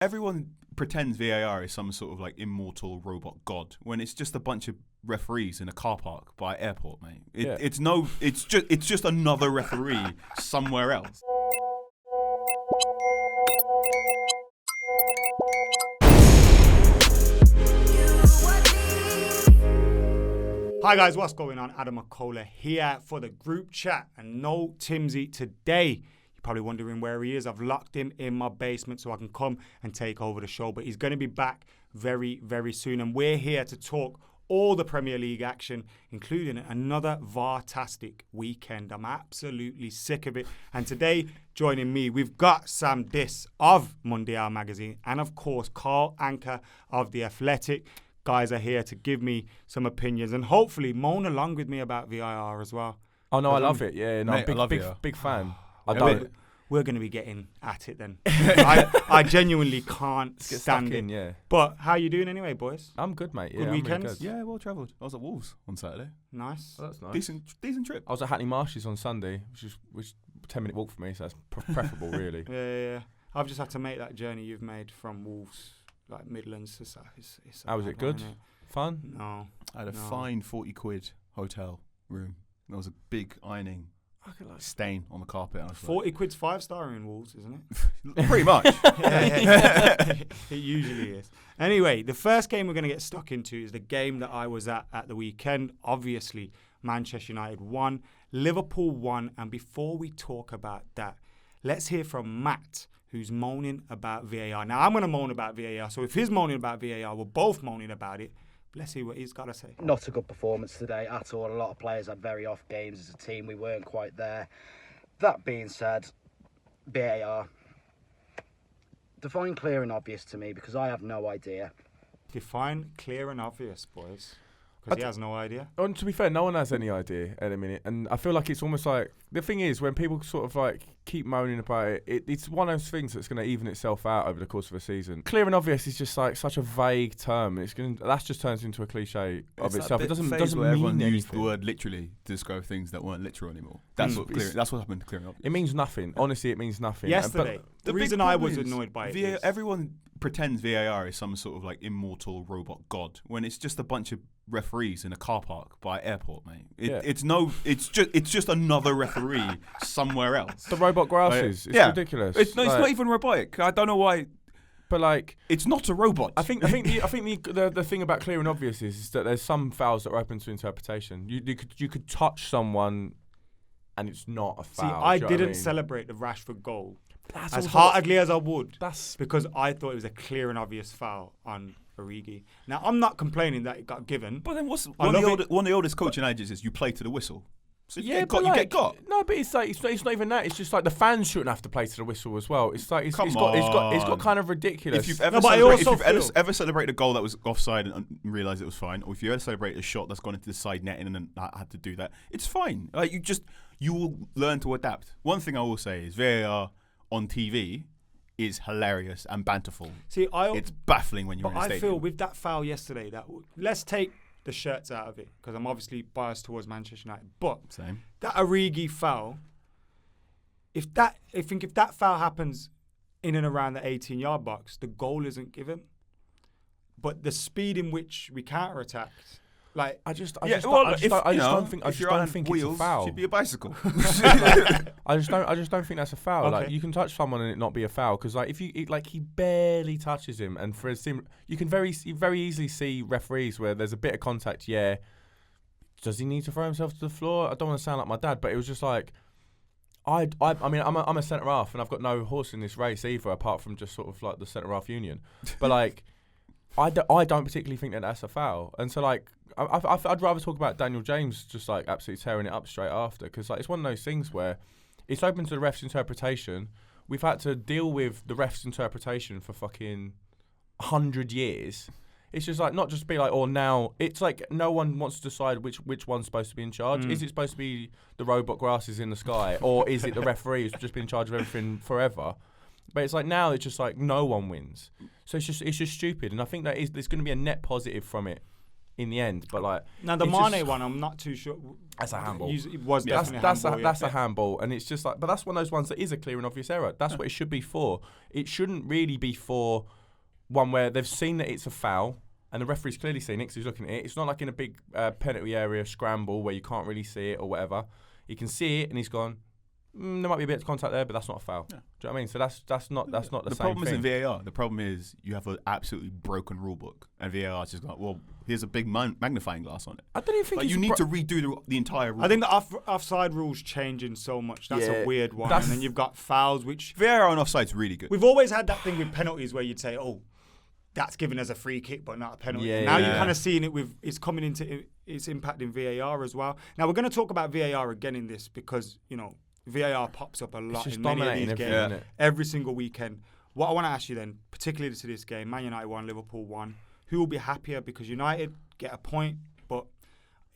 Everyone pretends VAR is some sort of like immortal robot god when it's just a bunch of referees in a car park by airport, mate. It's just another referee somewhere else. Hi guys, what's going on? Adam McKola here for the group chat, and no Timsy today. You're probably wondering where he is. I've locked him in my basement so I can come and take over the show, but he's going to be back very, very soon, and we're here to talk all the Premier League action, including another VAR-tastic weekend. I'm absolutely sick of it. And today, joining me, we've got Sam Diss of Mundial magazine, and of course, Carl Anka of The Athletic. Guys are here to give me some opinions and hopefully moan along with me about VAR as well. Oh no, I love it. Yeah, no, mate, big fan. We're going to be getting at it then. I genuinely can't stand it. Yeah. But how you doing anyway, boys? I'm good, mate. Yeah, Good I'm really weekends? good. Yeah, well travelled. I was at Wolves on Saturday. Nice. Oh, that's nice. Decent trip. I was at Hackney Marshes on Sunday, which is a 10-minute walk for me, so that's preferable, really. Yeah. I've just had to make that journey you've made from Wolves, like Midlands to South. It's How was it? Good? Fun? No. I had a fine 40 quid hotel room. There was a big ironing stain on the carpet. 40 quid's 5-star in Wolves, isn't it? Pretty much. Yeah. It usually is. Anyway, the first game we're going to get stuck into is the game that I was at the weekend. Obviously, Manchester United won, Liverpool won, and before we talk about that, let's hear from Matt, who's moaning about VAR. Now, I'm going to moan about VAR, so if he's moaning about VAR, we're both moaning about it. Let's see what he's got to say. Not a good performance today at all. A lot of players had very off games as a team. We weren't quite there. That being said, VAR, define clear and obvious to me, because I have no idea. Define clear and obvious, boys. Because he has no idea. And to be fair, no one has any idea at the minute. And I feel like it's almost like, the thing is, when people sort of like keep moaning about it, it's one of those things that's going to even itself out over the course of a season. Clear and obvious is just like such a vague term. That just turns into a cliche of itself. It doesn't mean everyone anything. used the word literally to describe things that weren't literal anymore. That's what happened to clear and obvious. It means nothing. Honestly, it means nothing. Yesterday, the reason I was annoyed by it is everyone pretends VAR is some sort of like immortal robot god when it's just a bunch of referees in a car park by airport, mate. It's just another referee somewhere else. The robot grasses. It's ridiculous. It's not even robotic. I don't know why. But like, it's not a robot. I think the thing about clear and obvious is that there's some fouls that are open to interpretation. You could touch someone, and it's not a foul. See, I didn't celebrate the Rashford goal as heartedly as I would. That's because I thought it was a clear and obvious foul on Origi. Now, I'm not complaining that it got given. But then one of the oldest coaching ages is you play to the whistle. So you get got. No, but it's like it's not even that. It's just like the fans shouldn't have to play to the whistle as well. It's like it's got kind of ridiculous. If you've ever celebrated a goal that was offside and realised it was fine, or if you ever celebrated a shot that's gone into the side netting and then had to do that, it's fine. Like you will learn to adapt. One thing I will say is VAR on TV is hilarious and banterful. It's baffling when you're in a stadium. I feel with that foul yesterday, let's take the shirts out of it, because I'm obviously biased towards Manchester United. But same. That Origi foul, if that foul happens in and around the 18-yard box, the goal isn't given. But the speed in which we counter-attacked, like I just don't think it's a foul. Should be a bicycle. I just don't think that's a foul. Okay. Like, you can touch someone and it not be a foul, because like if he barely touches him, and for a team, you can very easily see referees where there's a bit of contact. Yeah, does he need to throw himself to the floor? I don't want to sound like my dad, but it was just like I mean I'm a centre half and I've got no horse in this race either, apart from just sort of like the centre half union. But like I don't particularly think that that's a foul, and so like I'd rather talk about Daniel James just like absolutely tearing it up straight after, because like it's one of those things where it's open to the ref's interpretation. We've had to deal with the ref's interpretation for fucking 100 years. It's just like, not just be like, now it's like no one wants to decide which one's supposed to be in charge. Is it supposed to be the robot grasses in the sky, or is it the referee who's just been in charge of everything forever? But it's like now it's just like no one wins. So it's just stupid, and I think that there's going to be a net positive from it in the end. But like now the it's Mane just- one, I'm not too sure. That's a handball. It was Yeah, definitely that's a handball. a handball, and it's just like, but that's one of those ones that is a clear and obvious error. That's what it should be for. It shouldn't really be for one where they've seen that it's a foul, and the referee's clearly seen it because he's looking at it. It's not like in a big penalty area scramble where you can't really see it or whatever. He can see it, and he's gone. There might be a bit of contact there, but that's not a foul. Yeah. Do you know what I mean? So that's not the same problem thing. isn't VAR. The problem is you have an absolutely broken rule book, and VAR is just like, well, here's a big magnifying glass on it. I don't even think you need to redo the entire rule. I think the offside rules changing so much. That's a weird one. And then you've got fouls, which VAR on offside's really good. we've always had that thing with penalties where you'd say, "Oh, that's given as a free kick, but not a penalty." Yeah, now yeah. you're kind of seeing it with it's coming into it's impacting VAR as well. Now we're going to talk about VAR again in this because VAR pops up a lot just in many of dominating these everything, games isn't it? every single weekend. What I want to ask you then, particularly to this game, Man United won, Liverpool won. Who will be happier? Because United get a point, but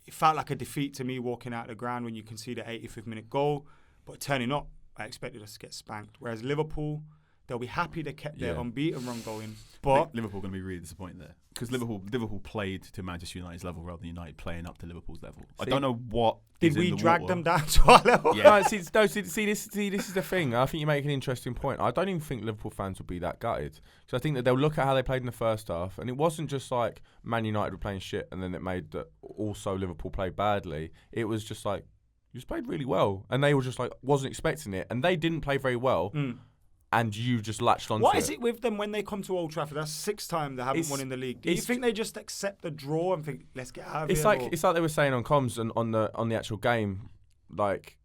it felt like a defeat to me walking out the ground when you concede an 85th minute goal. But turning up, I expected us to get spanked. Whereas Liverpool, they'll be happy they kept their unbeaten run going. I But think Liverpool are going to be really disappointed there because Liverpool played to Manchester United's level rather than United playing up to Liverpool's level. I don't know what did is we in the drag water. them down to our level? Yeah. No, see, this is the thing. I think you make an interesting point. I don't even think Liverpool fans will be that gutted. So I think that they'll look at how they played in the first half, and it wasn't just like Man United were playing shit, and then it made that also Liverpool played badly. It was just like you just played really well, and they were just like wasn't expecting it, and they didn't play very well. And you just latched onto What is it with them when they come to Old Trafford? That's the 6th time they haven't won in the league. Do you think they just accept the draw and think, let's get out of It's here? like they were saying on comms and on the actual game, like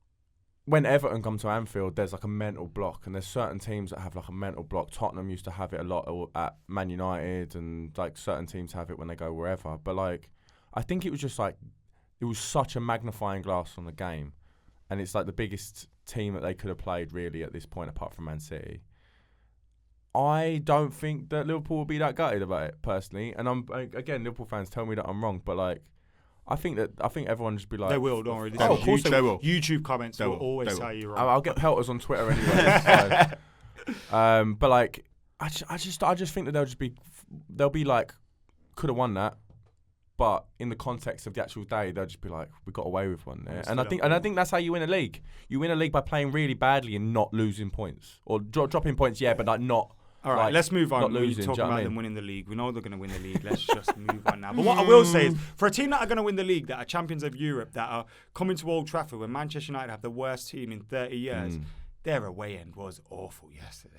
when Everton come to Anfield, there's like a mental block, and there's certain teams that have like a mental block. Tottenham used to have it a lot at Man United, and like certain teams have it when they go wherever. But like, I think it was just like it was such a magnifying glass on the game, and it's like the biggest team that they could have played really at this point, apart from Man City. I don't think that Liverpool will be that gutted about it personally, and again, Liverpool fans tell me that I'm wrong, but like, I think everyone will just be like, they will, don't worry. Oh, of course they will. YouTube comments will always They tell will. you wrong. I'll get pelters on Twitter anyway. So. But like, I just think that they'll be like, could have won that, but in the context of the actual day, they'll just be like, we got away with one there. And I think that's how you win a league. You win a league by playing really badly and not losing points, or dropping points, but like not. All right, let's move on. Not We're losing, talking do you know what about I mean? them winning the league. We know they're going to win the league. Let's just move on now. But what I will say is, for a team that are going to win the league, that are champions of Europe, that are coming to Old Trafford, when Manchester United have the worst team in 30 years, their away end was awful yesterday.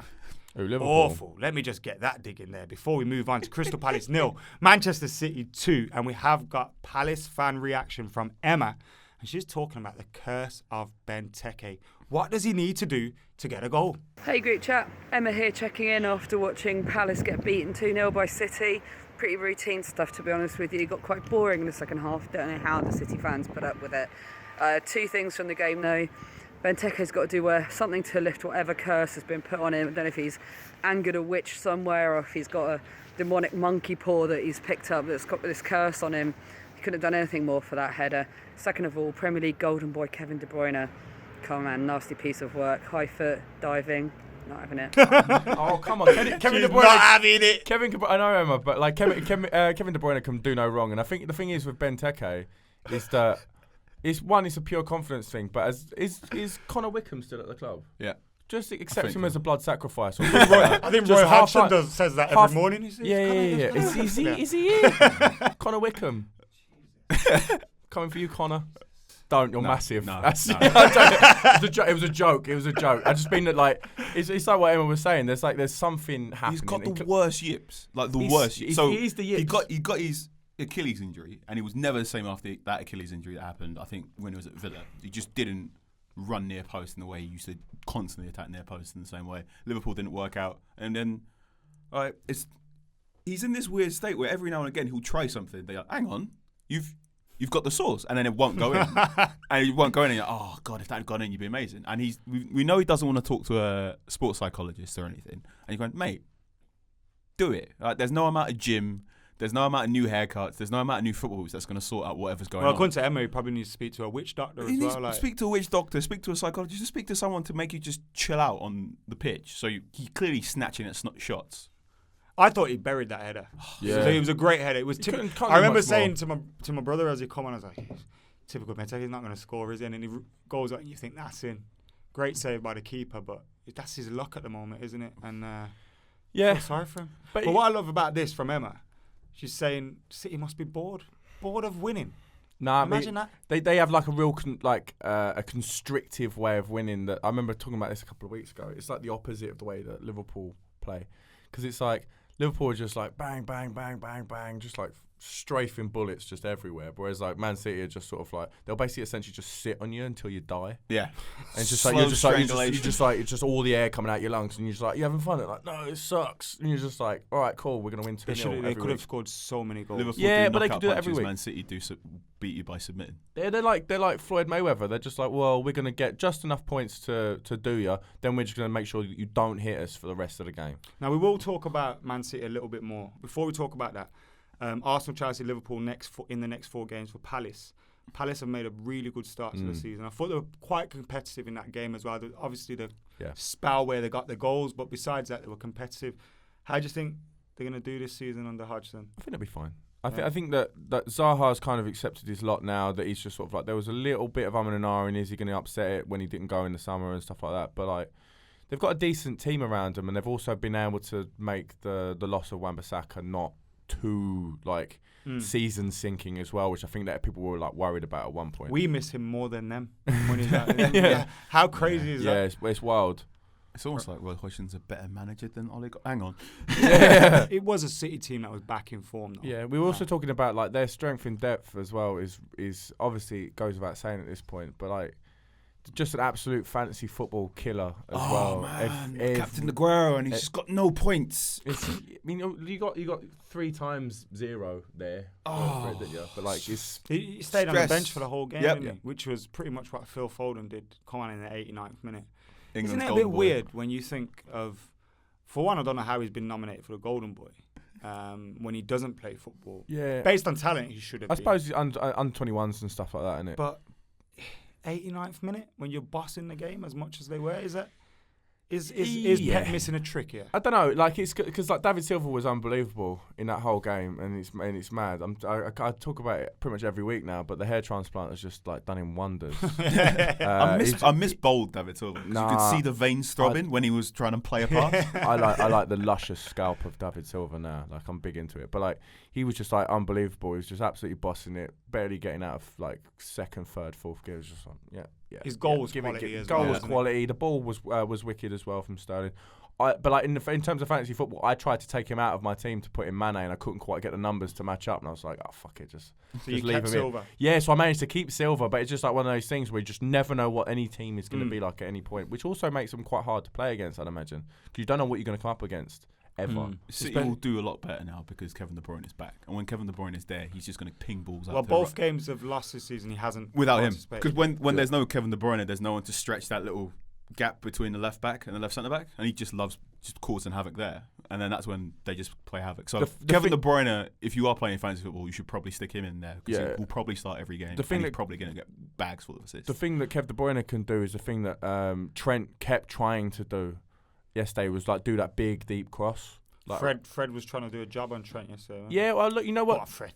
Liverpool. Awful. Let me just get that dig in there before we move on to Crystal Palace 0, Manchester City 2, and we have got Palace fan reaction from Emma, and she's talking about the curse of Benteke. What does he need to do to get a goal? Hey group chat, Emma here checking in after watching Palace get beaten 2-0 by City. Pretty routine stuff, to be honest with you. Got quite boring in the second half. Don't know how the City fans put up with it. 2 things from the game though. Benteke's got to do something to lift whatever curse has been put on him. I don't know if he's angered a witch somewhere or if he's got a demonic monkey paw that he's picked up that's got this curse on him. He couldn't have done anything more for that header. Second of all, Premier League golden boy Kevin De Bruyne. Come on, nasty piece of work. High foot, diving, not having it. Oh come on, Kevin De Bruyne. Not having it. I know Emma, but like Kevin De Bruyne can do no wrong, and I think the thing is with Benteke is that it's a pure confidence thing. But is Connor Wickham still at the club? Yeah. Just accept him as a blood sacrifice. I think Roy Hodgson says that every morning. He says, Yeah. Is he here? Connor Wickham. Coming for you, Connor. You're massive. No. It was a joke. I just mean that like it's like what Emma was saying. There's something happening. He's got the worst yips, like the worst. So he's the yips. He got his Achilles injury, and he was never the same after that Achilles injury that happened. I think when he was at Villa, he just didn't run near post in the way he used to constantly attack near post in the same way. Liverpool didn't work out, and then he's in this weird state where every now and again he'll try something. They're like, hang on, you've got the sauce, and then it won't go in, and it won't go in. And you're like, oh god, if that had gone in, you'd be amazing. And we know he doesn't want to talk to a sports psychologist or anything. And you're going, mate, do it. There's no amount of gym. There's no amount of new haircuts. There's no amount of new football boots that's going to sort out whatever's going on. Well, according to Emma, he probably needs to speak to a witch doctor as well. Speak to a witch doctor, speak to a psychologist, speak to someone to make you just chill out on the pitch. So he's clearly snatching at shots. I thought he buried that header. Yeah. So it was a great header. It was. Can't do I remember much saying more. to my brother as he come on, I was like, typical Benteke, he's not going to score, is he? And then he goes out and you think that's in. Great save by the keeper, but that's his luck at the moment, isn't it? And I feel sorry for him. But what I love about this from Emma, she's saying City must be bored of winning. Nah, imagine that. They have like a real a constrictive way of winning. That I remember talking about this a couple of weeks ago. It's like the opposite of the way that Liverpool play, because it's like Liverpool are just like bang, bang, bang, bang, bang, just like strafing bullets just everywhere. Whereas like Man City are just sort of like they'll basically essentially just sit on you until you die. Yeah, and it's just like it's just all the air coming out your lungs, and you're just like, you having fun? They're like, no, it sucks. And you're just like, all right, cool, we're gonna win 2-0. They could have scored so many goals. Liverpool but they could do that every week. Man City do beat you by submitting. They're like Floyd Mayweather. They're just like, well, we're gonna get just enough points to do you. Then we're just gonna make sure that you don't hit us for the rest of the game. Now we will talk about Man City a little bit more. Before we talk about that, Arsenal, Chelsea, Liverpool in the next 4 games for Palace. Palace have made a really good start to the season. I thought they were quite competitive in that game as well. Obviously, the spell where they got the goals, but besides that, they were competitive. How do you think they're going to do this season under Hodgson? I think they'll be fine. I think that Zaha's kind of accepted his lot now. That he's just sort of like, there was a little bit of and ahhing. Is he going to upset it when he didn't go in the summer and stuff like that? But like, they've got a decent team around them, and they've also been able to make the loss of Wan-Bissaka not too like season sinking as well, which I think that people were like worried about at one point. We miss him more than them when he's out. How crazy is that? Yeah, it's wild. It's almost like Roy Hodgson's a better manager than Ole. Hang on. It was a City team that was back in form, though. Yeah, we were also talking about like their strength in depth as well. Is obviously, it goes without saying at this point, but like just an absolute fantasy football killer as well. Man. Captain Aguero, and he's just got no points. I mean, you got 3 times 0 there. For it, didn't you? But like, he stayed on the bench for the whole game, didn't he? Which was pretty much what Phil Foden did. Come on in the 89th minute. Isn't it a bit weird when you think of? For one, I don't know how he's been nominated for the Golden Boy when he doesn't play football. Yeah, based on talent, he should have. I suppose he's under 21s and stuff like that, isn't it? But 89th minute when you're bossing the game as much as they were, is Pep missing a trick here? I don't know. Like, it's because like David Silva was unbelievable in that whole game, and it's mad. I talk about it pretty much every week now, but the hair transplant has just like done him wonders. I miss bold David Silva. You could see the veins throbbing when he was trying to play a pass. I like the luscious scalp of David Silva now. Like, I'm big into it, but like he was just like unbelievable. He was just absolutely bossing it, barely getting out of like 2nd, 3rd, 4th gear. It was just like, yeah. His goal was quality as well. Goal was quality. The ball was wicked as well from Sterling. But like in terms of fantasy football, I tried to take him out of my team to put in Mane, and I couldn't quite get the numbers to match up. And I was like, oh fuck it, just you leave kept him Silva. in. Yeah, so I managed to keep Silva, but it's just like one of those things where you just never know what any team is going to be like at any point, which also makes them quite hard to play against, I'd imagine, because you don't know what you're going to come up against. Ever. City will do a lot better now because Kevin De Bruyne is back, and when Kevin De Bruyne is there, he's just going to ping balls out. Well, both games have lost this season. He hasn't without him, because when there's no Kevin De Bruyne, there's no one to stretch that little gap between the left back and the left centre back, and he just loves just causing havoc there, and then that's when they just play havoc. So Kevin De Bruyne, if you are playing fantasy football, you should probably stick him in there because he will probably start every game. He's probably going to get bags full of assists. The thing that Kevin De Bruyne can do is the thing that Trent kept trying to do yesterday was like do that big deep cross. Like, Fred was trying to do a job on Trent yesterday. Yeah, well, look, you know what? Fred.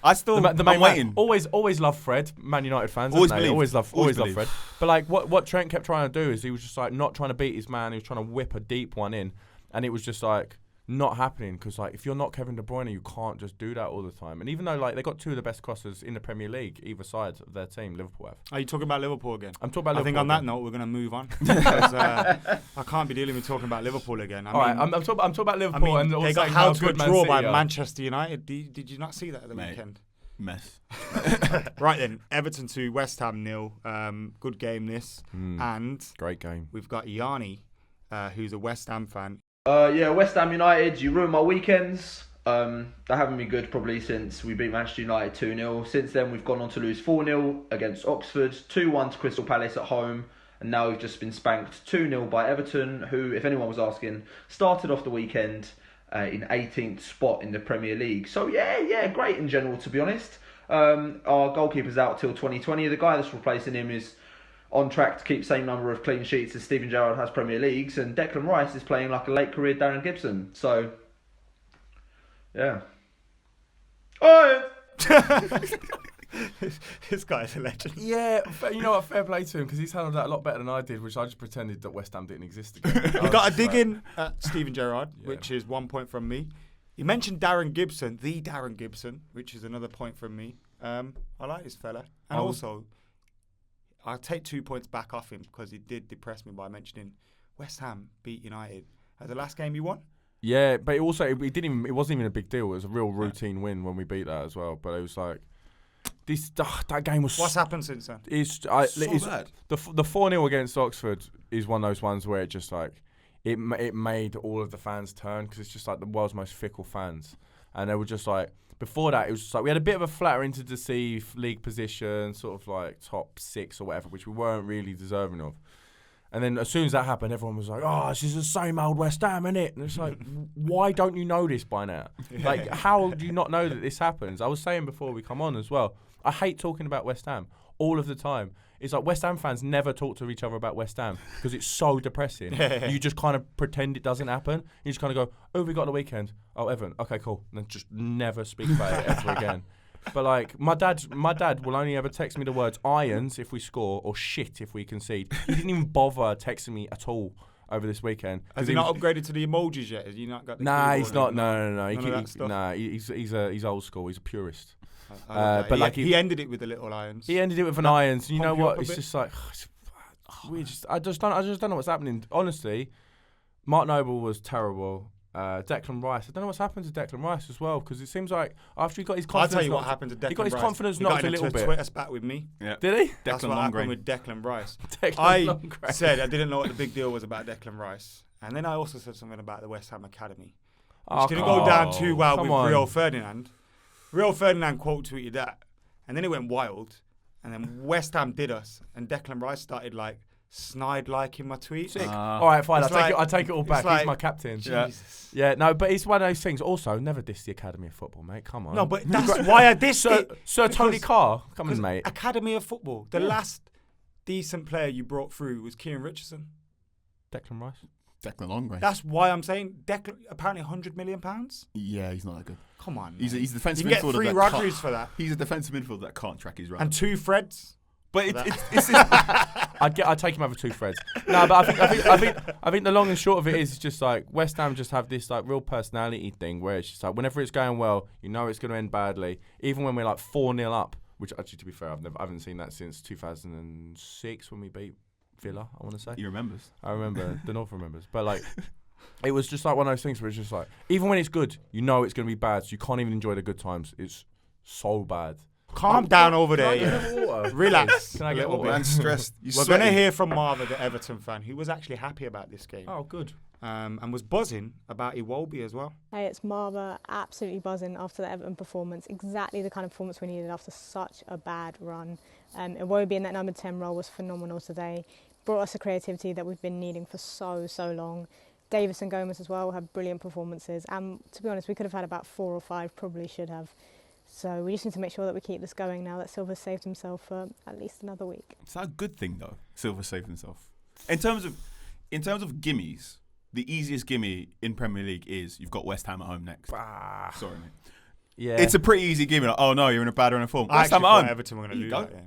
I still, I'm waiting. Always love Fred. Man United fans, always love Fred. But like, what Trent kept trying to do is he was just like not trying to beat his man. He was trying to whip a deep one in, and it was just like not happening because like if you're not Kevin De Bruyne, you can't just do that all the time. And even though like they got 2 of the best crossers in the Premier League, either side of their team, Liverpool have. Are you talking about Liverpool again? I'm talking about Liverpool. I think on that note, we're going to move on. Because, I can't be dealing with talking about Liverpool again. I'm talking about Liverpool. And they got held to a draw by Manchester United. Did you not see that at the weekend? Mess. Right then, Everton 2, West Ham 0. Good game this. And great game. We've got Yanni, who's a West Ham fan. West Ham United, you ruined my weekends. They haven't been good probably since we beat Manchester United 2-0. Since then, we've gone on to lose 4-0 against Oxford, 2-1 to Crystal Palace at home, and now we've just been spanked 2-0 by Everton, who, if anyone was asking, started off the weekend in 18th spot in the Premier League. So yeah, great in general, to be honest. Our goalkeeper's out till 2020. The guy that's replacing him is on track to keep same number of clean sheets as Steven Gerrard has Premier Leagues, and Declan Rice is playing like a late career Darren Gibson. So, yeah. Oh! This guy's a legend. Yeah, you know what? Fair play to him because he's handled that a lot better than I did, which I just pretended that West Ham didn't exist again. You got to dig in at Steven Gerrard, which is 1 point from me. You mentioned Darren Gibson, the Darren Gibson, which is another point from me. I like this fella. And also, I'll take 2 points back off him because he did depress me by mentioning West Ham beat United. At the last game you won? Yeah, but it wasn't even a big deal. It was a real routine win when we beat that as well. But it was like that game was. What's happened since then? It's bad. The 4-0 against Oxford is one of those ones where it just like it made all of the fans turn because it's just like the world's most fickle fans, and they were just like. Before that, it was just like we had a bit of a flatter into deceive league position, sort of like top 6 or whatever, which we weren't really deserving of. And then as soon as that happened, everyone was like, "Oh, this is the same old West Ham, isn't it?" And it's like, why don't you know this by now? Like, how do you not know that this happens? I was saying before we come on as well, I hate talking about West Ham all of the time. It's like West Ham fans never talk to each other about West Ham because it's so depressing. You just kind of pretend it doesn't happen. You just kind of go, "Oh, we got the weekend. Oh, Everton. Okay, cool." And then just never speak about it ever again. But like my dad will only ever text me the words irons if we score or shit if we concede. He didn't even bother texting me at all over this weekend. Has he not upgraded to the emojis yet? Has he not got the Nah, he's keyboard not. No. He's old school. He's a purist. But like he ended it with the little irons. He ended it with an irons. You know pump you what? up a It's bit? just like I just don't know what's happening. Honestly, Mark Noble was terrible. Declan Rice. I don't know what's happened to Declan Rice as well because it seems like after he got his confidence, I'll tell you what happened to Declan Rice. He got his confidence He knocked got a little into bit. Twitter spat with me. Yeah. Did he? That's Declan what happened Longrain. with Declan Rice. Declan I Longrain. said I didn't know what the big deal was about Declan Rice, and then I also said something about the West Ham Academy. Which didn't go down too well with Rio Ferdinand. Rio Ferdinand quote tweeted that, and then it went wild, and then West Ham did us, and Declan Rice started like snide liking my tweets. All right, fine. It's I take it all back. like- He's my captain. Jesus. Yeah, no, but it's one of those things. Also, never diss the Academy of Football, mate. Come on. No, but that's why I dissed it. Sir Tony Because- Carr, come on, mate. Academy of Football. The last decent player you brought through was Kieran Richardson. Declan Rice. Declan Longrain. That's why I'm saying Declan. Apparently, £100 million. Yeah, he's not that good. Come on, He's a mate. defensive You can get midfielder 3 that Rodgers can't- for that, He's a defensive midfielder that can't track his run. and 2 Freds. But it's I'd take him over 2 Freds. No, but I think the long and short of it is just like West Ham just have this like real personality thing where it's just like whenever it's going well, you know it's going to end badly. Even when we're like 4-0 up, which actually to be fair, I haven't seen that since 2006 when we beat Villa. I want to say. he remembers. I remember. The North remembers. But like, it was just like one of those things where it's just like even when it's good, you know it's going to be bad, so you can't even enjoy the good times. It's so bad. Calm down over Can I there. get a water? Relax. Can I a get little water? bit. Man's stressed. You're We're going to sweating. hear from Marva, the Everton fan, who was actually happy about this game Oh, good. and was buzzing about Iwobi as well. Hey, it's Marva, absolutely buzzing after the Everton performance. Exactly the kind of performance we needed after such a bad run. Iwobi in that number 10 role was phenomenal today. Brought us the creativity that we've been needing for so long. Davis and Gomez as well had brilliant performances. And to be honest, we could have had about 4 or 5, probably should have. So we just need to make sure that we keep this going now that Silva saved himself for at least another week. It's not a good thing though. Silva saved himself. In terms of gimmies, the easiest gimme in Premier League is you've got West Ham at home next. Sorry, mate. Yeah. It's a pretty easy gimme. Like, oh no, you're in a bad run of form. I West actually Ham at thought home. Everton were going to You lose don't. that, yeah.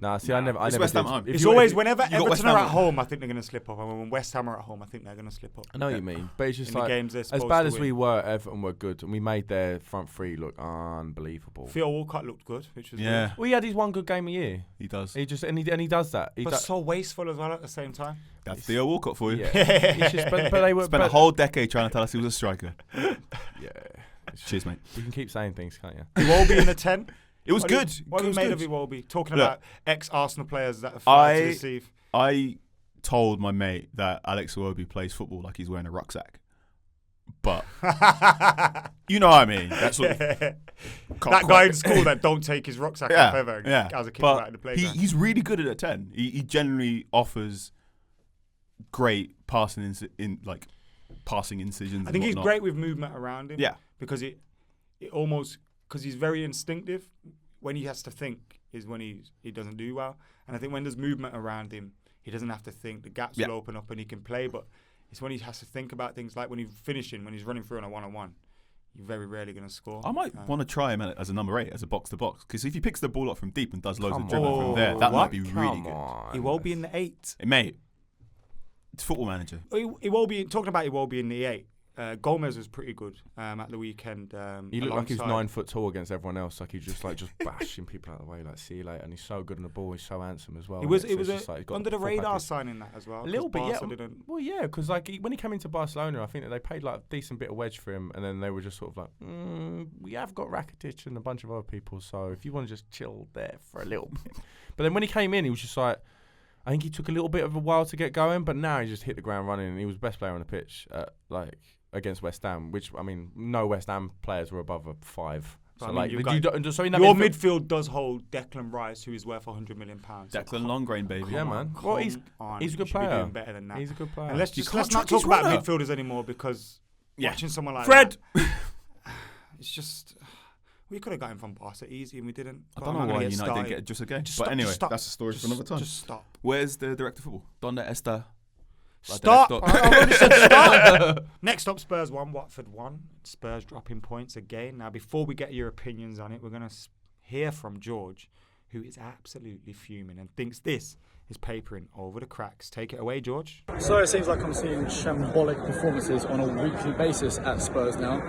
Nah, see, I never It's did. West Ham at home. If It's you- always if- whenever you got West Everton are Ham at at home, I think they're going to slip up. And when West Ham are at home, I think they're going to slip up. I know what you mean, but it's just In the like games they're as supposed bad to as win. we were, Everton were good, and we made their front three look unbelievable. Theo Walcott looked good, which was Yeah, good. Well, he had his one good game a year. he does. He just and he does that. He But does. so wasteful as well at the same time. That's Theo Walcott for you. Yeah. It's just, but they were. Spent a but- whole decade trying to tell us he was a striker. Yeah. Cheers, mate. You can keep saying things, can't you? Iwobi in the 10. It was good. What It have you was made good. of Iwobi? Talking Look, about ex-Arsenal players that have tried to receive. I told my mate that Alex Iwobi plays football like he's wearing a rucksack. But you know what I mean. That's what that guy in school that don't take his rucksack off ever as a kid but out in the playground. he's really good at a 10. He generally offers great passing incisions. I think he's whatnot. great with movement around him. Yeah. Because it almost, because he's very instinctive. When he has to think, is when he doesn't do well. And I think when there's movement around him, he doesn't have to think. The gaps will open up and he can play. But it's when he has to think about things like when he's finishing, when he's running through on a one-on-one. You're very rarely going to score. I might want to try him as a number 8, as a box-to-box. Because if he picks the ball up from deep and does loads of dribbling from there, that might be really good. He won't be in the 8. Mate, it's Football Manager. He won't be, talking about he won't be in the 8. Gomez was pretty good at the weekend. He looked like he was 9 foot tall against everyone else. Like he just bashing people out of the way. Like, see you later. And he's so good on the ball. He's so handsome as well. It was under the radar signing that as well. A little bit, yeah. Well, yeah, because like when he came into Barcelona, I think that they paid like a decent bit of wedge for him, and then they were just sort of like, we have got Rakitic and a bunch of other people, so if you want to just chill there for a little bit. But then when he came in, he was just like, I think he took a little bit of a while to get going, but now he just hit the ground running, and he was the best player on the pitch, against West Ham, which, I mean, no West Ham players were above a 5. So, your midfield does hold Declan Rice, who is worth £100 million. Declan Longrain, baby. Yeah, man. Well, he's a good player. Doing better than that. He's a good player. And let's not talk about midfielders anymore, because watching someone like Fred, it's just, we could have got him from Barca easy, and we didn't. I don't know why United didn't get just again. But anyway, that's a story for another time. Just stop. Where's the director of football? Donde está? Stop! I already said stop. Next up, Spurs 1, Watford 1. Spurs dropping points again. Now, before we get your opinions on it, we're going to hear from George, who is absolutely fuming and thinks this is papering over the cracks. Take it away, George. So it seems like I'm seeing shambolic performances on a weekly basis at Spurs now.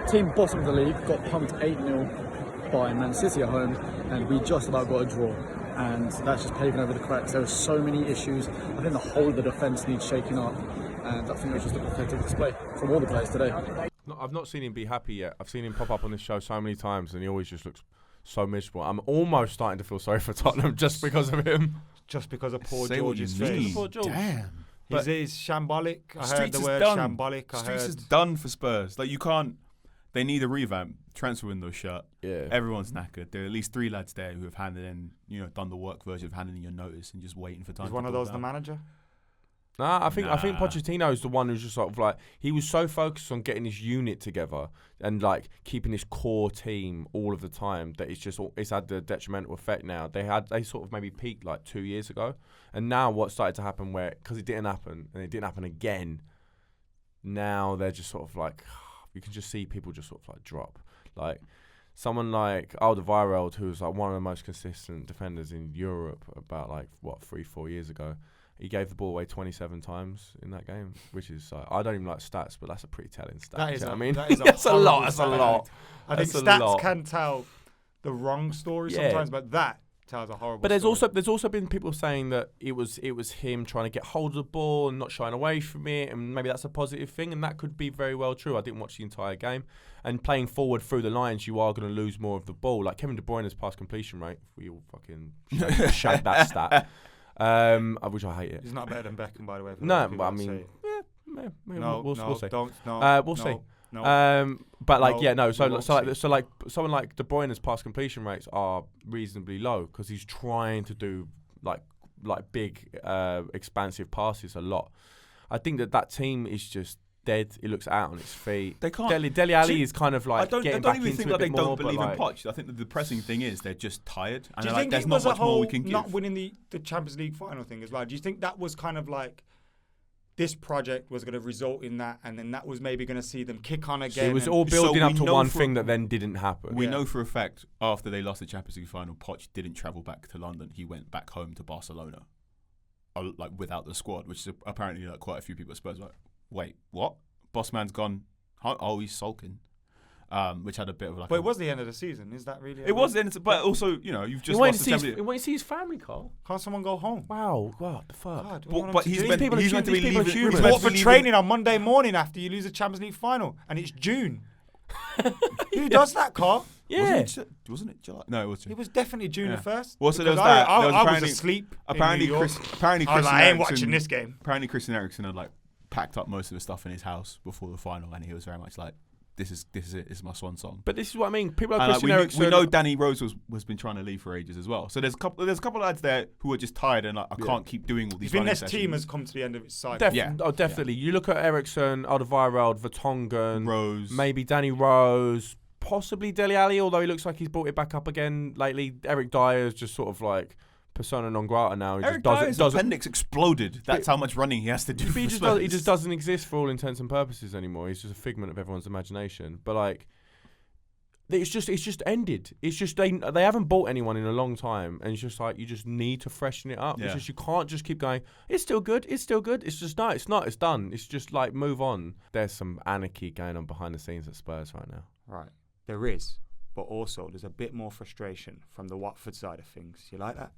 Team bottom of the league got pumped 8-0 by Man City at home, and we just about got a draw. And that's just paving over the cracks. There are so many issues. I think the whole of the defence needs shaking up, and I think it was just a pathetic display from all the players today. No, I've not seen him be happy yet. I've seen him pop up on this show so many times, and he always just looks so miserable. I'm almost starting to feel sorry for Tottenham just because of him. Just because of poor George's face. Damn. He's shambolic. I heard the word shambolic. Streets is done for Spurs. Like, you can't. They need a revamp. Transfer window shut. Yeah. Everyone's knackered. There are at least 3 lads there who have handed in, done the work version of handing in your notice and just waiting for time. Is one of those the manager? I think Pochettino is the one who's just sort of like, he was so focused on getting his unit together and like keeping his core team all of the time that it's had the detrimental effect now. They sort of maybe peaked like 2 years ago, and now what started to happen because it didn't happen and it didn't happen again. Now they're just sort of like, you can just see people just sort of like drop. Like someone like Alderweireld, who was like one of the most consistent defenders in Europe about 3-4 years ago. He gave the ball away 27 times in that game, which is I don't even like stats, but that's a pretty telling stat. That is, I mean, that's a lot. That's a lot. I think stats can tell the wrong story sometimes, but that tells a horrible. But there's story. also been people saying that it was him trying to get hold of the ball and not shying away from it, and maybe that's a positive thing, and that could be very well true. I didn't watch the entire game, and playing forward through the lines, you are going to lose more of the ball. Like Kevin De Bruyne's pass completion rate, if we all fucking shag that stat. Which I hate it. He's not better than Beckham, by the way. No, but I mean, we'll see. We'll see. No. But like someone like De Bruyne's pass completion rates are reasonably low because he's trying to do like big expansive passes a lot. I think that team is just dead. It looks out on its feet. They can't. Dele Alli is kind of like getting back into it a bit more. I don't even think that they don't believe in Poch. I think that the depressing thing is they're just tired. And do you think there's it not was much a whole more we can give. Not winning the Champions League final thing as well? Do you think that was kind of like this project was going to result in that, and then that was maybe going to see them kick on again? So it was all building up to one thing that then didn't happen. We know for a fact after they lost the Champions League final, Poch didn't travel back to London. He went back home to Barcelona, without the squad, which is apparently quite a few people at Spurs were like, wait, what? Boss man's gone. Oh, he's sulking. Which had a bit of like. But it was the end of the season. Is that really? It was the end. But also, you've just lost the Champions League. You see his family, Carl. Can't someone go home? Wow, what the fuck? God, but he's meant to be leaving. What for training on Monday morning after you lose a Champions League final, and it's June. Who does that, Carl? Yeah. Wasn't it July? No, it was June. It was definitely June the 1st. Well, so there was that. I was asleep. Apparently, I ain't watching this game. Apparently, Christian Eriksen had packed up most of the stuff in his house before the final, and he was very much like, "This is it. This is my swan song." But this is what I mean. People like Christian Eriksen. We know Danny Rose has been trying to leave for ages as well. So there's a couple of lads there who are just tired and I can't keep doing all these. I think this team has come to the end of its cycle. Definitely. You look at Eriksen, Alderweireld, Vertonghen, Rose, maybe Danny Rose, possibly Dele Alli, although he looks like he's brought it back up again lately. Eric Dyer's just sort of like persona non grata now. He Eric just Dyer's appendix exploded. That's how much running he has to do. He just doesn't exist for all intents and purposes anymore. He's just a figment of everyone's imagination. But like, it's just ended. It's just they haven't bought anyone in a long time, and it's just like you just need to freshen it up. Yeah. It's just you can't just keep going. It's still good. It's still good. It's just no. It's not. It's done. It's just like move on. There's some anarchy going on behind the scenes at Spurs right now. Right, there is. But also, there's a bit more frustration from the Watford side of things. You like that?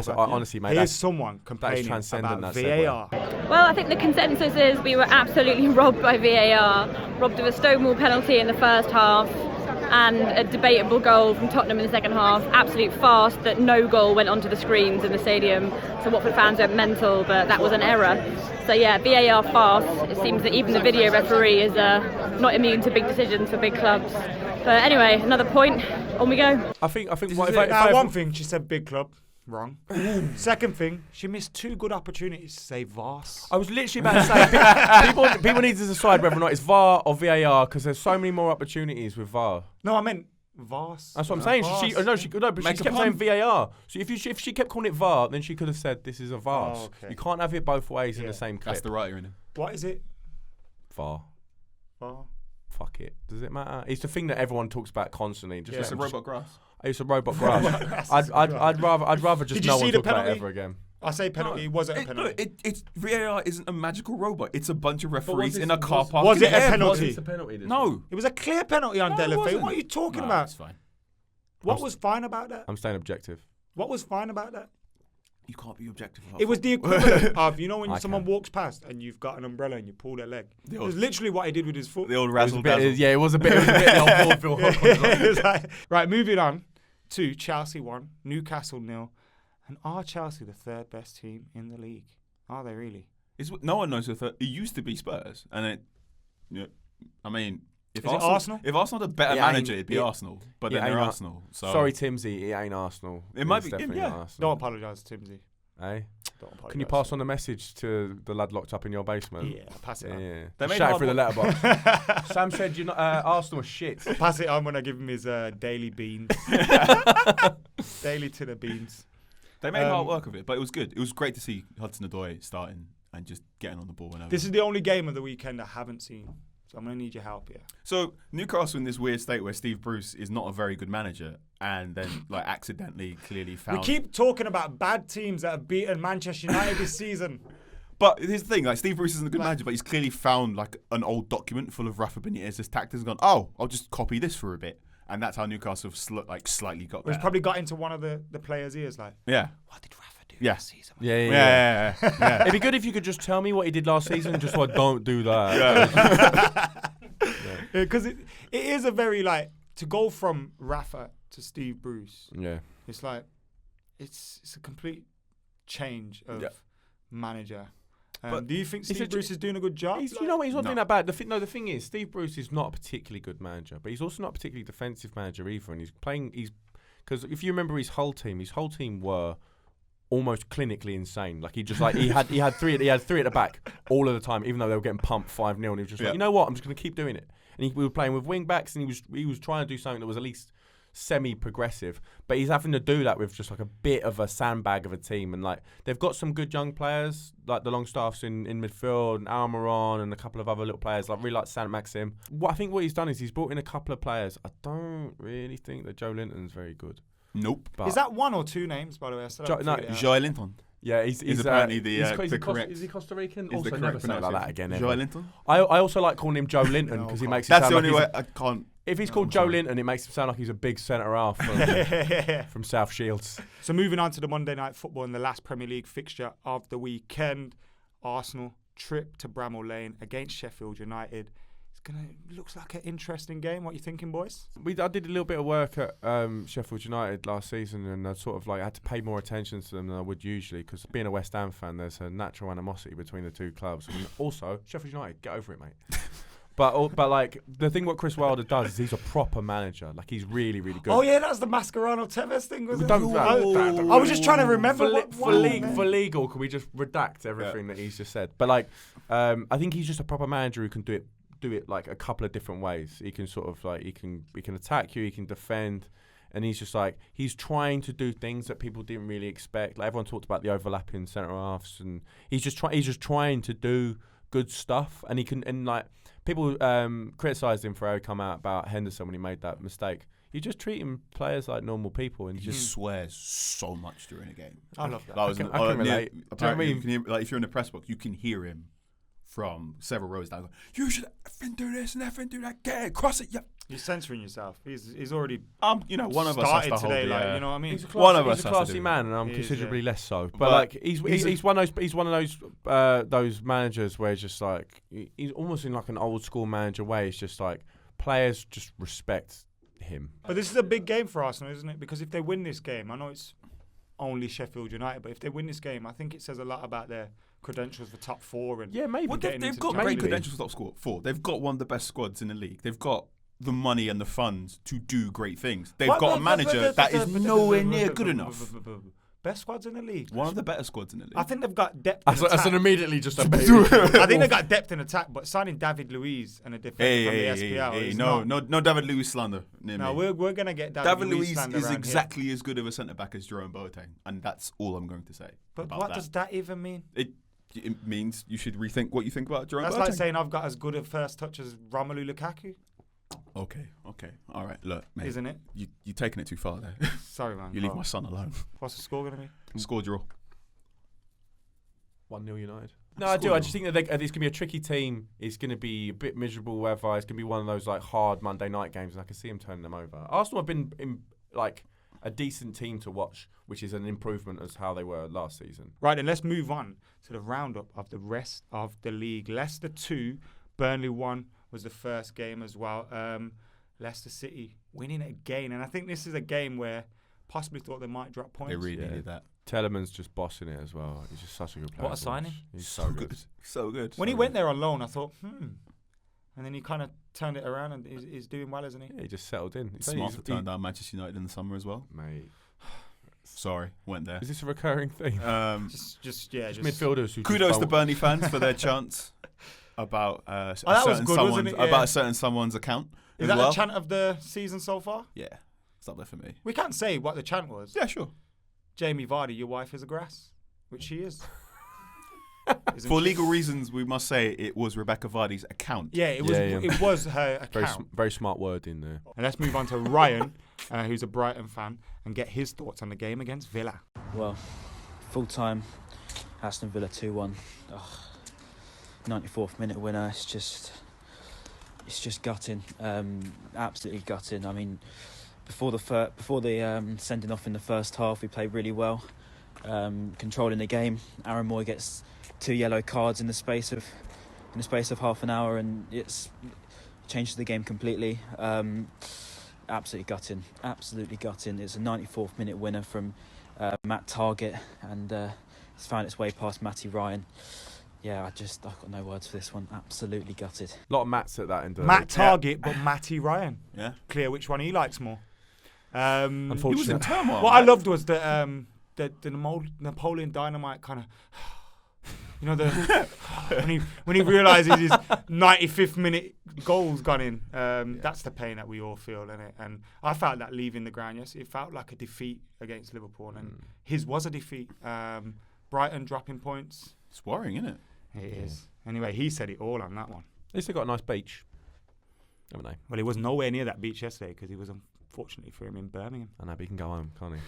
Honestly, mate. Here's someone complaining transcendent, about that VAR. Well, I think the consensus is we were absolutely robbed by VAR. Robbed of a Stonewall penalty in the first half and a debatable goal from Tottenham in the second half. Absolute farce that no goal went onto the screens in the stadium. So Watford fans went mental, but that was an error. So yeah, VAR farce. It seems that even the video referee is not immune to big decisions for big clubs. But anyway, another point. On we go. I think. One thing, she said big club. Wrong. Second thing, she missed 2 good opportunities to say VARs. I was literally about to say people need to decide whether or not it's VAR or VAR because there's so many more opportunities with VAR. No, I meant VARs. That's what I'm saying. But she kept saying VAR. So if she kept calling it VAR, then she could have said this is a VAR. Oh, okay. You can't have it both ways in the same clip. That's the writer in it. What is it? VAR. VAR. Fuck it. Does it matter? It's the thing that everyone talks about constantly. Just It's a robot grass. It's a robot grass. I'd rather just no one talk about it ever again. I say penalty. Was it a penalty? It's VAR isn't a magical robot. It's a bunch of referees in a car park. Was it a Was it penalty? a penalty? No. It was a clear penalty on Delafeu. What are you talking about? It's fine. What was fine about that? I'm staying objective. What was fine about that? You can't be objective. It was the equivalent of, you know, when I someone can. walks past and you've got an umbrella and you pull their leg. It was literally what he did with his foot. The old razzle dazzle. It was a bit the old vaudeville hook. It was like- right, moving on to Chelsea 1, Newcastle 0. And are Chelsea the third best team in the league? Are they really? No one knows. It used to be Spurs. And I mean, if Is it Arsenal? If Arsenal had a better manager, it'd be Arsenal. But then they're ain't Arsenal. So. Sorry, Timsy, it ain't Arsenal. It might be, definitely yeah. not Arsenal. Don't apologise, Timsy. Eh? Don't apologise. Can you pass on the message to the lad locked up in your basement? Yeah, pass it on. Yeah. They made Shout hard through the work. letterbox. Sam said Arsenal are shit. Pass it on when I give him his daily beans. Daily to the beans. They made hard work of it, but it was good. It was great to see Hudson-Odoi starting and just getting on the ball whenever. This is the only game of the weekend I haven't seen. So I'm going to need your help here. So Newcastle in this weird state where Steve Bruce is not a very good manager and then like accidentally clearly found... We keep talking about bad teams that have beaten Manchester United this season. But here's the thing, like Steve Bruce isn't a good manager, but he's clearly found like an old document full of Rafa Benitez's tactics and gone, oh, I'll just copy this for a bit. And that's how Newcastle have slightly got better. He's probably got into one of the players' ears like, Yeah. what did Rafa do Yeah. last season? Yeah. Yeah. It'd be good if you could just tell me what he did last season, just so I don't do that. Because it is a very, like, to go from Rafa to Steve Bruce, Yeah. it's like, it's a complete change of manager. But do you think it's Steve Bruce is doing a good job? You know what? He's not doing that bad. The thing is, Steve Bruce is not a particularly good manager, but he's also not a particularly defensive manager either. And because if you remember his whole team were almost clinically insane. Like he had three at the back all of the time, even though they were getting pumped 5-0. And he was just like, you know what? I'm just going to keep doing it. And we were playing with wing backs, and he was trying to do something that was at least semi-progressive, but he's having to do that with just like a bit of a sandbag of a team. And like they've got some good young players, like the Longstaffs in midfield and Almiron and a couple of other little players. Like really like Sant Maxim. I think what he's done is he's brought in a couple of players. I don't really think that Joe Linton's very good. Nope. Is that one or two names, by the way? Joe Linton. Yeah, he's apparently the correct. Is he Costa Rican? Is Also, the never correct say it like that again. Joe Linton. I also like calling him Joe Linton because he makes it That's sound the like only way I can't. If he's called Joe Linton, it makes him sound like he's a big centre half from South Shields. So moving on to the Monday Night Football and the last Premier League fixture of the weekend, Arsenal trip to Bramall Lane against Sheffield United. Looks like an interesting game. What are you thinking, boys? I did a little bit of work at Sheffield United last season, and I sort of like had to pay more attention to them than I would usually because being a West Ham fan, there's a natural animosity between the two clubs. And also, Sheffield United, get over it, mate. But like the thing what Chris Wilder does is he's a proper manager. Like he's really, really good. Oh yeah, that's the Mascherano Tevez thing, wasn't it? I was just trying to remember. For legal, can we just redact everything that he's just said? But like, I think he's just a proper manager who can do do it like a couple of different ways. He can sort of like he can attack you, he can defend, and he's just like he's trying to do things that people didn't really expect. Like everyone talked about the overlapping centre halves, and he's just trying to do good stuff, and he can and like people criticised him for how he come out about Henderson when he made that mistake. You just treating players like normal people, and he just swears so much during a game. I love that. I can relate. Do you know what I mean? You can hear, like if you're in the press box, you can hear him from several rows down. You should effing do this and effing do that. Get it, cross it. Yeah. You're censoring yourself. He's already you know, one of us has to hold today, the, like, you know what I mean? He's a classy man, and I'm considerably less so. But like he's one of those managers where it's just like he's almost in like an old school manager way. It's just like players just respect him. But this is a big game for Arsenal, isn't it? Because if they win this game, I know it's only Sheffield United, but if they win this game, I think it says a lot about their credentials for top four. And yeah, maybe. Well, they've got great credentials for top four. They've got one of the best squads in the league. They've got the money and the funds to do great things. They've got a manager that is nowhere near good enough. Best squads in the league. One of the better squads in the league. I think they've got depth. That's an immediately just a I think they've got depth in attack, but signing David Luiz and a defender from the SPL. No David Luiz slander. We're gonna get David Luiz is exactly as good of a centre back as Jerome Boateng, and that's all I'm going to say. But what does that even mean? It means you should rethink what you think about Jerome Boateng. That's like saying I've got as good a first touch as Romelu Lukaku. Okay. All right, look, mate. Isn't it? You're taking it too far there. Sorry, man. You leave my son alone. What's the score going to be? Score draw. 1-0 United. No, I do. I just think that it's going to be a tricky team. It's going to be a bit miserable weather. It's going to be one of those like hard Monday night games, and I can see him turning them over. Arsenal have been like a decent team to watch, which is an improvement as how they were last season. Right, then let's move on to the roundup of the rest of the league. Leicester 2, Burnley 1 was the first game as well. Leicester City winning again, and I think this is a game where possibly thought they might drop points. They really did that. Teleman's just bossing it as well. He's just such a good player. What a signing. He's so good. So good. When he went there on loan, I thought, and then he kind of turned it around and he's doing well, isn't he? Yeah, he just settled in. Smart to turn down Manchester United in the summer as well. Mate. Sorry, went there. Is this a recurring thing? Just midfielders who kudos to Burnley fans for their chants about a certain someone's account. Is that the chant of the season so far? Yeah, it's up there for me. We can't say what the chant was. Yeah, sure. Jamie Vardy, your wife is a grass, which she is. For legal reasons, we must say it was Rebecca Vardy's account. Yeah, it was. It was her account. Very smart word in there. And let's move on to Ryan, who's a Brighton fan, and get his thoughts on the game against Villa. Well, full time, Aston Villa 2-1. 94th minute winner. It's just gutting. Absolutely gutting. I mean, before the sending off in the first half, we played really well, controlling the game. Aaron Moy gets 2 yellow cards in the space of half an hour, and it's changed the game completely. Absolutely gutting. It's a 94th minute winner from Matt Targett, and it's found its way past Matty Ryan. Yeah, I've got no words for this one. Absolutely gutted. A lot of Matts at that end. Matt Targett, but Matty Ryan. Yeah. Clear which one he likes more. Unfortunately, he was in turmoil. What I loved was the Napoleon Dynamite kind of. You know, when he realises his 95th minute goal's gone in. That's the pain that we all feel, isn't it? And I felt that leaving the ground. Yes, it felt like a defeat against Liverpool, and his was a defeat. Brighton dropping points. It's worrying, isn't it? It is. Anyway, he said it all on that one. At least they got a nice beach, haven't they? Well, he was nowhere near that beach yesterday because he was, unfortunately for him, in Birmingham. I know, but he can go home, can't he?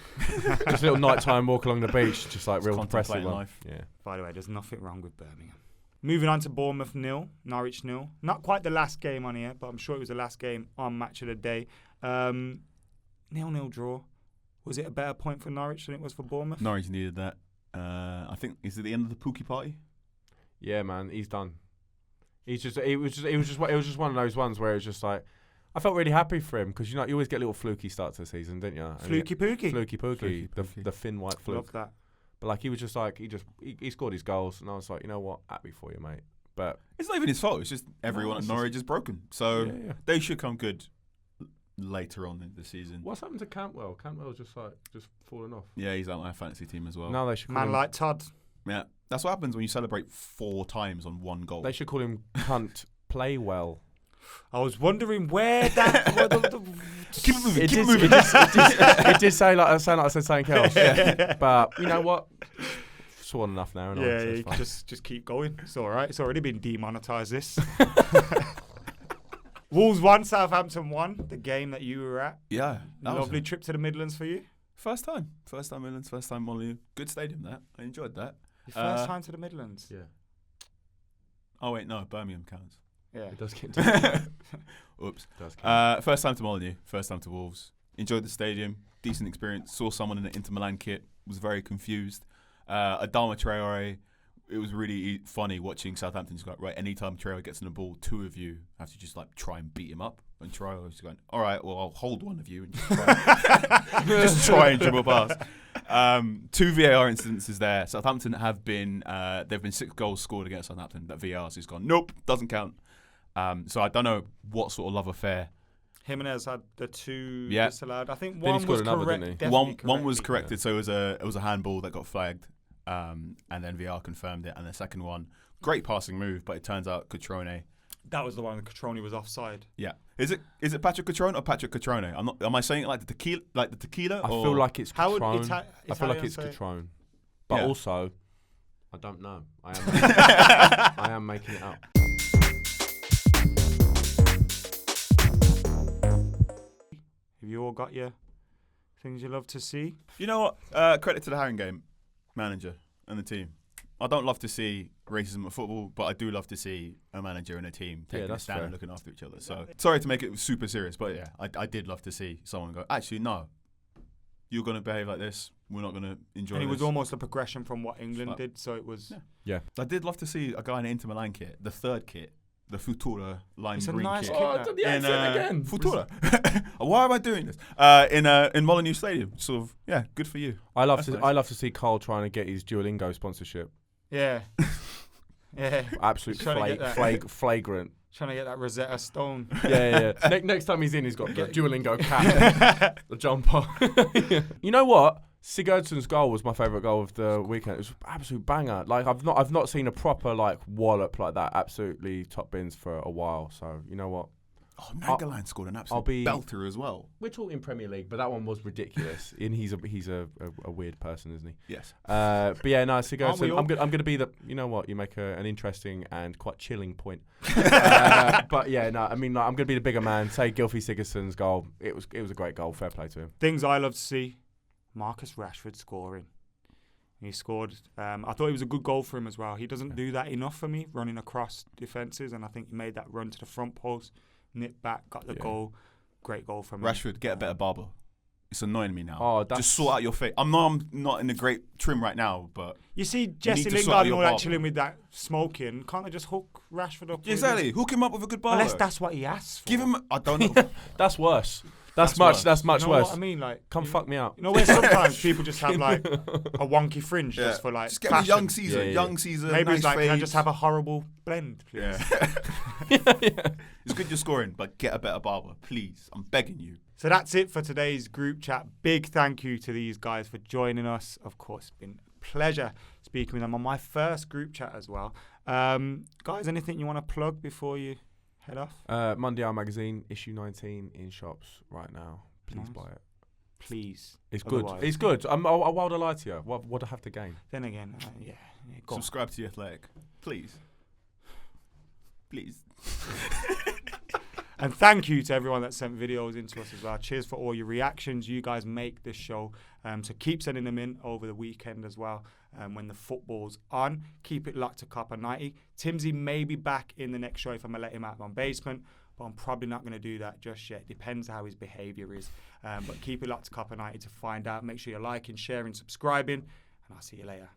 Just a little nighttime walk along the beach, just like real depressing life. Yeah. By the way, there's nothing wrong with Birmingham. Moving on to Bournemouth 0, Norwich 0. Not quite the last game on here, but I'm sure it was the last game on Match of the Day. 0-0 draw. Was it a better point for Norwich than it was for Bournemouth? Norwich needed that. I think is it the end of the Pookie party? Yeah, man, he's done. It was just one of those ones where it was just like I felt really happy for him because you always get little fluky starts to the season, didn't you? Fluky pookie, the thin white fluke. Love that. But like he was just like he scored his goals, and I was like, you know what, happy for you, mate. But it's not even his fault. It's just everyone at Norwich is broken, so they should come good later on in the season. What's happened to Cantwell? Cantwell's just fallen off. Yeah, he's out my fantasy team as well. No, they should call Man him, like Todd. Yeah, that's what happens when you celebrate 4 times on one goal. They should call him Cunt Play Well. I was wondering where that. Keep it moving. It Keep did, it moving. it did sound like I said something else. Yeah. But you know what? Sworn enough now. And Yeah, so you it's fine. just keep going. It's all right. It's already been demonetised. This. Wolves 1, Southampton 1. The game that you were at. Yeah. Lovely trip to the Midlands for you. First time Midlands, first time Molyneux. Good stadium, that. I enjoyed that. Your first time to the Midlands. Yeah. Oh, wait, no, Birmingham counts. Yeah. It does get. Oops. It does count. First time to Molyneux, first time to Wolves. Enjoyed the stadium, decent experience. Saw someone in an Inter Milan kit, was very confused. Adama Traore, it was really funny watching Southampton just go, right, anytime Traore gets in the ball, two of you have to just like try and beat him up. And Traore was going, all right, well, I'll hold one of you and just try and dribble past. 2 VAR incidences there. Southampton have been, there have been 6 goals scored against Southampton that VAR's just gone, nope, doesn't count. So I don't know what sort of love affair. Jimenez had the 2 Yeah. disallowed. I think Then he one was scored another, correct. didn't he? definitely One was correctly. corrected, so it was a handball that got flagged, and then VAR confirmed it. And the second one, great passing move, but it turns out Cutrone. That was the one that Catroni was offside. Yeah, is it Patrick Cutrone or Patrick Cutrone? Am I saying it like the tequila? I or? feel like it's How would Catrone. I feel like Italians it's say it? Catrone. But Yeah. also, I don't know. I am making it up. Have you all got your things you love to see? You know what? Credit to the Haringey manager and the team. I don't love to see racism at football, but I do love to see a manager and a team taking a that's stand fair. and looking after each other. So sorry to make it super serious, but yeah, I did love to see someone go, actually, no, you're going to behave like this. We're not going to enjoy And it this. was almost a progression from what England Like- did. So it was. Yeah. I did love to see a guy in an Inter Milan kit, the third kit, the Futura lime It's a green nice kit. kit. Oh, the accent again. Futura. Why am I doing this? In Molyneux Stadium. Sort of, yeah, good for you. I love That's to. nice. I love to see Carl trying to get his Duolingo sponsorship. Yeah. Yeah. Absolute Trying to get that. flagrant. Trying to get that Rosetta Stone. Yeah. Next time he's in, he's got the Duolingo cap, the jumper. You know what? Sigurdsson's goal was my favourite goal of the weekend. It was an absolute banger. Like I've not seen a proper like wallop like that. Absolutely top bins for a while. So you know what? Oh, Nangalan scored an absolute belter as well. We're talking Premier League, but that one was ridiculous. And he's a weird person, isn't he? Yes. But yeah, no, Aren't we Sigurdsson. all? I'm going to be the. You know what? You make an interesting and quite chilling point. But yeah, no, I mean, like, I'm going to be the bigger man. Say Gylfi Sigurdsson's goal. It was a great goal. Fair play to him. Things I love to see. Marcus Rashford scoring. He scored. I thought it was a good goal for him as well. He doesn't do that enough for me, running across defences, and I think he made that run to the front post, nipped back, got the goal. Great goal from him. Rashford, get a better barber. It's annoying me now. Oh, just sort out your face. I'm not in a great trim right now, but You see Jesse to sort out Lingard and your all that barber. chilling with that smoking. Can't I just hook Rashford up? with exactly. his- Hook him up with a good barber. Unless that's what he asks for. Give him. I don't know. That's worse. That's worse. That's much You know worse. what I mean? Like, Come fuck me up. You know where sometimes people just have like a wonky fringe just for like Just get me fashion. young Caesar. Yeah. Young Caesar. Maybe nice it's like, can I fades. just have a horrible blend, please? Yeah. It's good you're scoring, but get a better barber, please. I'm begging you. So that's it for today's group chat. Big thank you to these guys for joining us. Of course, it's been a pleasure speaking with them on my first group chat as well. Guys, anything you want to plug before you head off? Mundial magazine, issue 19 in shops right now. Please Nice. buy it. Please. It's good. Otherwise- It's good. I won't lie to you. What would I have to gain? Then again, yeah. Go on. Subscribe to The Athletic, please. Please. And thank you to everyone that sent videos into us as well. Cheers for all your reactions. You guys make this show. So keep sending them in over the weekend as well. When the football's on, keep it locked to Copper 90. Timsy may be back in the next show if I'm going to let him out of my basement. But I'm probably not going to do that just yet. Depends how his behaviour is. But keep it locked to Copper 90 to find out. Make sure you're liking, sharing, subscribing. And I'll see you later.